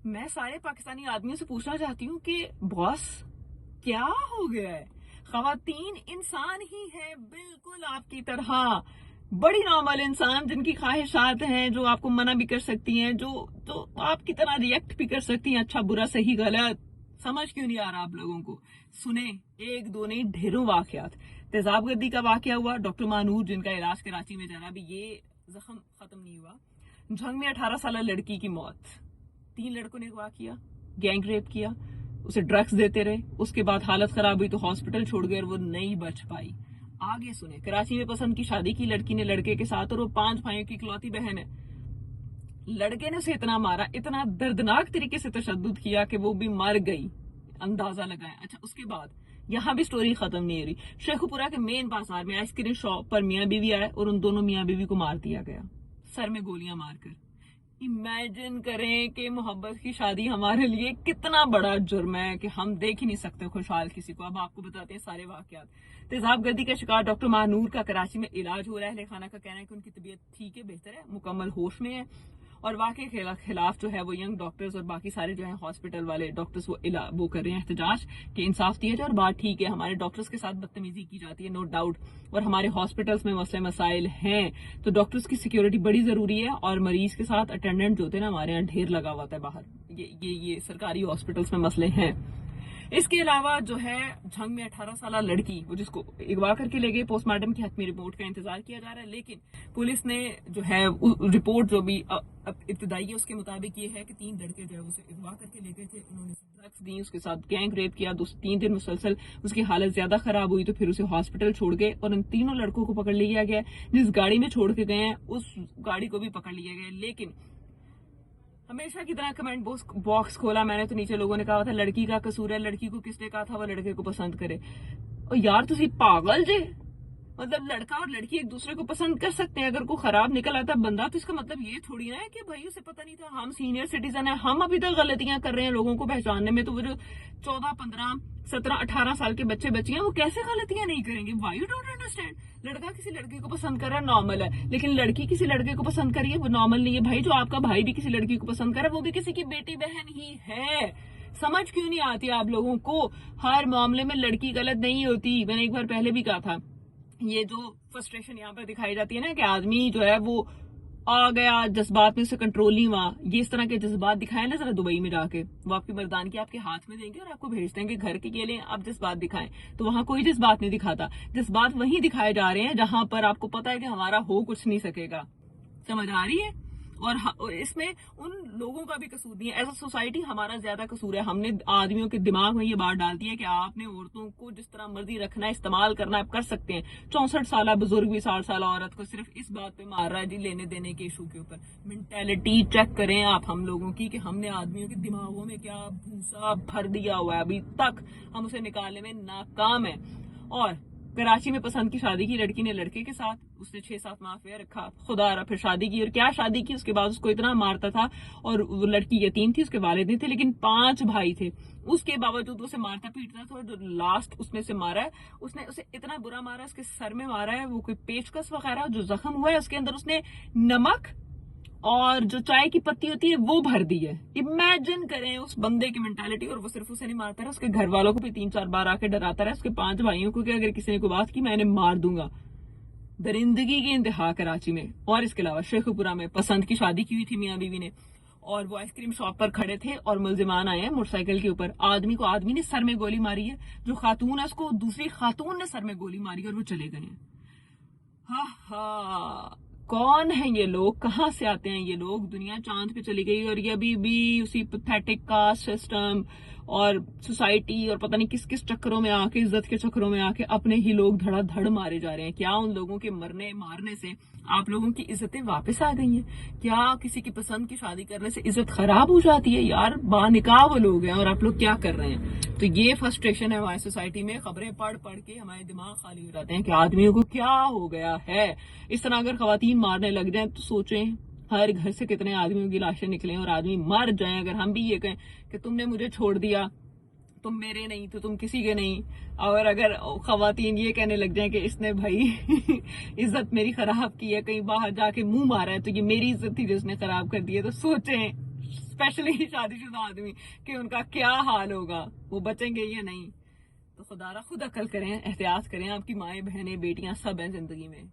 मैं सारे पाकिस्तानी आदमियों से पूछना चाहती हूँ कि बॉस क्या हो गया है। खवातीन इंसान ही है बिल्कुल आपकी तरह, बड़ी नॉर्मल इंसान जिनकी ख्वाहिशात हैं, जो आपको मना भी कर सकती हैं, जो आपकी तरह रिएक्ट भी कर सकती हैं, अच्छा बुरा सही गलत। समझ क्यों नहीं आ रहा आप लोगों को? सुने, एक दो नहीं ढेरों वाकयात। तेजाबगर्दी का वाकया हुआ, डॉक्टर मानूर जिनका इलाज कराची में चला, अभी ये जख्म खत्म नहीं हुआ। झंग में 18 साल लड़की की मौत, 3 लड़कों ने अगवा किया, गैंग रेप किया, उसे ड्रग्स देते रहे, उसके बाद हालत खराब हुई तो हॉस्पिटल छोड़ गए और वो नहीं बच पाई। आगे सुने, कराची में पसंद की शादी की लड़की ने लड़के के साथ, और वो 5 भाइयों की इकलौती बहन है। लड़के ने उसे इतना मारा, इतना दर्दनाक तरीके से तशद्दुद किया कि वो भी मर गई। अंदाजा लगाएं। अच्छा, उसके बाद यहाँ भी स्टोरी खत्म नहीं हो रही। शेखुपुरा के मेन बाजार में आइसक्रीम शॉप पर मियाँ बीवी आए और उन दोनों मियाँ बीवी को मार दिया गया, सर में गोलियां मारकर। इमेजिन करें कि मोहब्बत की शादी हमारे लिए कितना बड़ा जुर्म है कि हम देख ही नहीं सकते खुशहाल किसी को। अब आपको बताते हैं सारे वाकयात। तेजाब गर्दी का शिकार डॉक्टर महानूर का कराची में इलाज हो रहा है। खाना का कहना है कि उनकी तबीयत ठीक है, बेहतर है, मुकम्मल होश में है, और वाकई के खिलाफ जो है वो यंग डॉक्टर्स और बाकी सारे जो है हॉस्पिटल वाले डॉक्टर्स वो कर रहे हैं एहतजाज कि इंसाफ दिया जाए। और बात ठीक है, हमारे डॉक्टर्स के साथ बदतमीजी की जाती है, नो डाउट, और हमारे हॉस्पिटल्स में मसले मसाइल हैं, तो डॉक्टर्स की सिक्योरिटी बड़ी जरूरी है। और मरीज के साथ अटेंडेंट जो होते हैं ना, हमारे यहाँ ढेर लगा हुआ है बाहर। ये सरकारी हॉस्पिटल्स में मसले हैं। इसके अलावा जो है झंग में 18 साल लड़की, वो जिसको अगवा करके ले गए, पोस्टमार्टम की हतमी रिपोर्ट का इंतजार किया जा रहा है, लेकिन पुलिस ने जो है रिपोर्ट जो भी इब्तदाई है उसके मुताबिक ये है कि 3 लड़के जो है उसे अगवा करके ले गए थे, उन्होंने ड्रग्स दी, उसके साथ गैंग रेप किया, 3 दिन मुसलसल उसकी हालत ज्यादा खराब हुई तो फिर उसे हॉस्पिटल छोड़ गए और उन तीनों लड़कों को पकड़ लिया गया। जिस गाड़ी में छोड़ के गए हैं उस गाड़ी को भी पकड़ लिया गया। लेकिन हमेशा की तरह कमेंट बॉक्स खोला मैंने तो नीचे लोगों ने कहा था लड़की का कसूर है, लड़की को किसने कहा था वो लड़के को पसंद करे। और यार तुसी पागल जे, मतलब लड़का और लड़की एक दूसरे को पसंद कर सकते हैं, अगर कोई खराब निकल आता बंदा तो इसका मतलब ये थोड़ी ना है कि भाई उसे पता नहीं था। हम सीनियर सिटीजन है, हम अभी तक गलतियां कर रहे हैं लोगों को पहचानने में, तो वो जो 14, 15, 17, 18 साल के बच्चे बच्चियां वो कैसे गलतियां नहीं करेंगे? Why you don't understand. लड़का किसी लड़के को पसंद कर रहा है नॉर्मल है, लेकिन लड़की किसी लड़के को पसंद करिए वो नॉर्मल नहीं है। भाई जो आपका भाई भी किसी लड़की को पसंद कर रहा है वो भी किसी की बेटी बहन ही है। समझ क्यों नहीं आती आप लोगों को? हर मामले में लड़की गलत नहीं होती। मैंने एक बार पहले भी कहा था, ये जो फ्रस्ट्रेशन यहाँ पर दिखाई जाती है ना कि आदमी जो है वो आ गया जज्बात में, उसे कंट्रोल नहीं हुआ, ये इस तरह के जज्बात दिखाए ना जरा दुबई में जाके, वो आपकी मर्दानगी आपके हाथ में देंगे और आपको भेज देंगे घर के लिए आप जज्बात दिखाएं। तो वहां कोई जज्बात नहीं दिखाता, जज्बात वहीं दिखाए जा रहे हैं जहां पर आपको पता है कि हमारा हो कुछ नहीं सकेगा। समझ आ रही है? और इसमें उन लोगों का भी कसूर नहीं है, एज अ सोसाइटी हमारा ज्यादा कसूर है। हमने आदमियों के दिमाग में ये बात डाल दी है कि आपने औरतों को जिस तरह मर्जी रखना है, इस्तेमाल करना आप कर सकते हैं। 64 साल बुजुर्ग भी 60 साल औरत को सिर्फ इस बात पे मार रहा है जी, लेने देने के इशू के ऊपर। मेंटेलिटी चेक करें आप हम लोगों की कि हमने आदमियों के दिमागों में क्या भूसा भर दिया हुआ है, अभी तक हम उसे निकालने में नाकाम है। और कराची में पसंद की शादी की लड़की ने लड़के के साथ, उसने 6-7 माह अफेयर रखा, खुदा रहा, फिर शादी की। और क्या शादी की, उसके बाद उसको इतना मारता था, और वो लड़की यतीम थी, उसके वालिद नहीं थे, लेकिन 5 भाई थे, उसके बावजूद उसे मारता पीटता था। और जो लास्ट उसमें से मारा है, उसने उसे इतना बुरा मारा, उसके सर में मारा है, वो कोई पेचकस वगैरह, जो जख्म हुआ है उसके अंदर उसने नमक और जो चाय की पत्ती होती है वो भर दी है। इमेजिन करें उस बंदे की मेंटालिटी। और वो सिर्फ उसे नहीं मारता रहा, उसके घर वालों को भी 3-4 बार आके डराता रहा, उसके 5 भाइयों को कि अगर किसी ने कोई बात की मैं इन्हें मार दूंगा। दरिंदगी की इंतहा कराची में। और इसके अलावा शेखुपुरा में पसंद की शादी की हुई थी मियाँ बीवी ने, और वो आइसक्रीम शॉप पर खड़े थे और मुलजिमान आए हैं मोटरसाइकिल के ऊपर, आदमी ने सर में गोली मारी है, जो खातून है उसको दूसरी खातून ने सर में गोली मारी और वो चले गए हैं। हा हा, कौन है ये लोग, कहां से आते हैं ये लोग? दुनिया चांद पे चली गई और ये अभी भी उसी पैथेटिक कास्ट सिस्टम और सोसाइटी और पता नहीं किस किस चक्करों में आके, इज्जत के चक्करों में आके अपने ही लोग धड़ाधड़ मारे जा रहे हैं। क्या उन लोगों के मरने मारने से आप लोगों की इज्जतें वापस आ गई हैं? क्या किसी की पसंद की शादी करने से इज्जत खराब हो जाती है? यार बानिकाह वो लोग हैं और आप लोग क्या कर रहे हैं? तो ये फ्रस्ट्रेशन है हमारी सोसाइटी में। खबरें पढ़ पढ़ के हमारे दिमाग खाली हो जाते हैं कि आदमियों को क्या हो गया है। इस तरह अगर खवातीन मारने लग जाएं तो सोचें हर घर से कितने आदमियों की लाशें निकलें और आदमी मर जाएं। अगर हम भी ये कहें कि तुमने मुझे छोड़ दिया, तुम मेरे नहीं तो तुम किसी के नहीं, और अगर खवातीन ये कहने लग जाए कि इसने भाई इज्जत मेरी खराब की है, कहीं बाहर जाके मुंह मारा है, तो ये मेरी इज्जत थी जिसने खराब कर दी है, तो सोचें स्पेशली शादीशुदा आदमी कि उनका क्या हाल होगा, वो बचेंगे या नहीं। तो खुदारा खुद अकल करें, एहतियात करें, आपकी माएँ बहनें बेटियां सब हैं जिंदगी में।